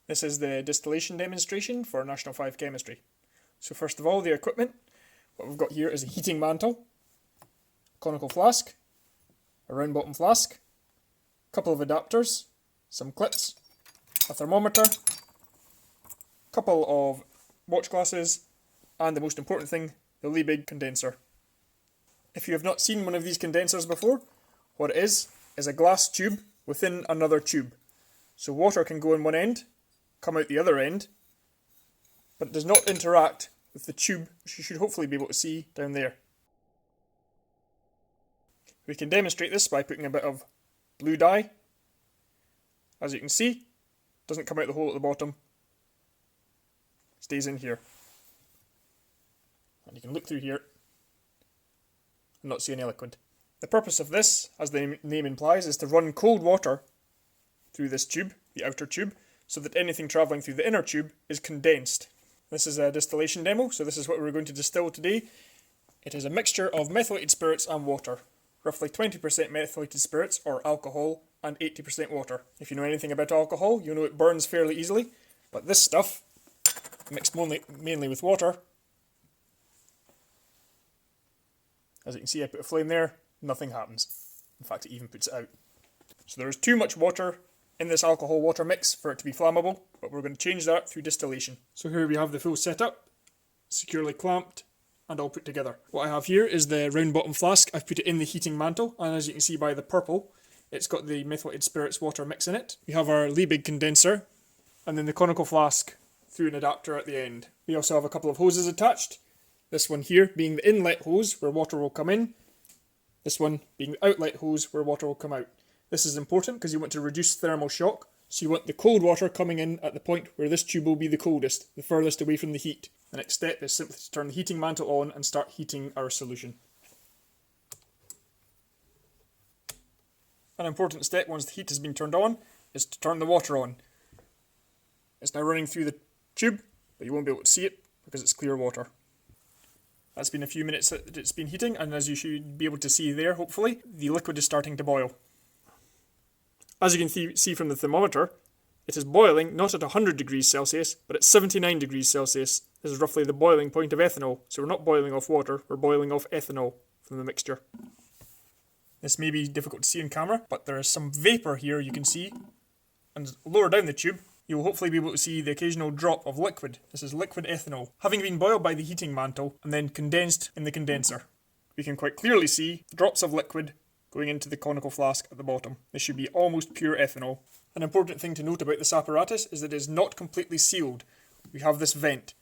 This is the distillation demonstration for National 5 Chemistry. So first of all, the equipment. What we've got here is a heating mantle, conical flask, a round bottom flask, a couple of adapters, some clips, a thermometer, a couple of watch glasses, and the most important thing, the Liebig condenser. If you have not seen one of these condensers before, what it is a glass tube within another tube. So water can go in one end, come out the other end, but it does not interact with the tube, which you should hopefully be able to see down there. We can demonstrate this by putting a bit of blue dye. As you can see, it doesn't come out the hole at the bottom, it stays in here. And you can look through here and not see any liquid. The purpose of this, as the name implies, is to run cold water through this tube, the outer tube, so that anything travelling through the inner tube is condensed. This is a distillation demo, so this is what we're going to distill today. It is a mixture of methylated spirits and water. Roughly 20% methylated spirits or alcohol and 80% water. If you know anything about alcohol, you know it burns fairly easily, but this stuff, mixed mainly with water, as you can see I put a flame there, nothing happens. In fact, it even puts it out. So there is too much water in this alcohol-water mix for it to be flammable, but we're going to change that through distillation. So here we have the full setup, securely clamped and all put together. What I have here is the round bottom flask. I've put it in the heating mantle, and as you can see by the purple, it's got the methylated spirits water mix in it. We have our Liebig condenser, and then the conical flask through an adapter at the end. We also have a couple of hoses attached. This one here being the inlet hose where water will come in. This one being the outlet hose where water will come out. This is important because you want to reduce thermal shock, so you want the cold water coming in at the point where this tube will be the coldest, the furthest away from the heat. The next step is simply to turn the heating mantle on and start heating our solution. An important step once the heat has been turned on is to turn the water on. It's now running through the tube, but you won't be able to see it because it's clear water. That's been a few minutes that it's been heating, and as you should be able to see there, hopefully, the liquid is starting to boil. As you can see from the thermometer, it is boiling not at 100 degrees Celsius, but at 79 degrees Celsius. This is roughly the boiling point of ethanol, so we're not boiling off water, we're boiling off ethanol from the mixture. This may be difficult to see in camera, but there is some vapour here you can see, and lower down the tube, you will hopefully be able to see the occasional drop of liquid. This is liquid ethanol, having been boiled by the heating mantle and then condensed in the condenser. We can quite clearly see drops of liquid going into the conical flask at the bottom. This should be almost pure ethanol. An important thing to note about this apparatus is that it is not completely sealed. We have this vent.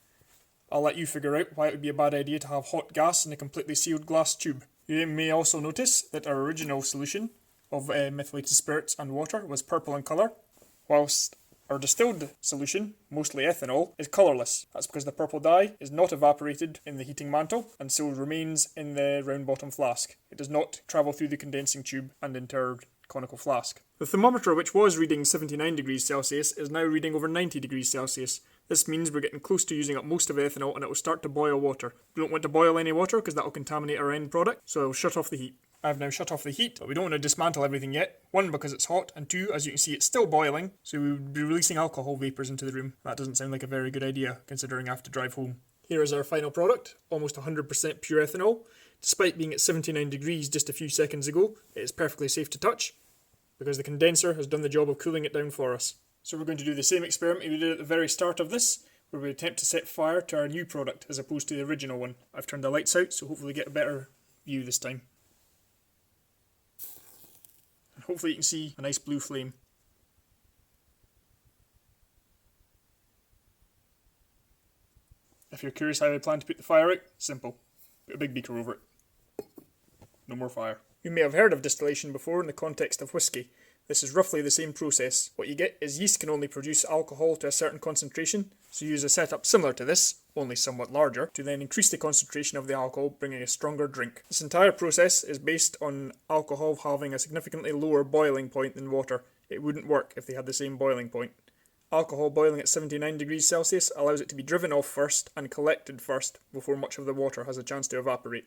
I'll let you figure out why it would be a bad idea to have hot gas in a completely sealed glass tube. You may also notice that our original solution of methylated spirits and water was purple in colour, whilst our distilled solution, mostly ethanol, is colourless. That's because the purple dye is not evaporated in the heating mantle and so remains in the round bottom flask. It does not travel through the condensing tube and into our conical flask. The thermometer, which was reading 79 degrees Celsius, is now reading over 90 degrees Celsius. This means we're getting close to using up most of ethanol and it will start to boil water. We don't want to boil any water because that will contaminate our end product, so I'll shut off the heat. I've now shut off the heat, but we don't want to dismantle everything yet. One, because it's hot, and two, as you can see, it's still boiling, so we would be releasing alcohol vapours into the room. That doesn't sound like a very good idea, considering I have to drive home. Here is our final product, almost 100% pure ethanol. Despite being at 79 degrees just a few seconds ago, it is perfectly safe to touch, because the condenser has done the job of cooling it down for us. So we're going to do the same experiment we did at the very start of this, where we attempt to set fire to our new product, as opposed to the original one. I've turned the lights out, so hopefully get a better view this time. Hopefully you can see a nice blue flame. If you're curious how I plan to put the fire out, simple. Put a big beaker over it. No more fire. You may have heard of distillation before in the context of whisky. This is roughly the same process. What you get is yeast can only produce alcohol to a certain concentration, so you use a setup similar to this, only somewhat larger, to then increase the concentration of the alcohol, bringing a stronger drink. This entire process is based on alcohol having a significantly lower boiling point than water. It wouldn't work if they had the same boiling point. Alcohol boiling at 79 degrees Celsius allows it to be driven off first and collected first before much of the water has a chance to evaporate.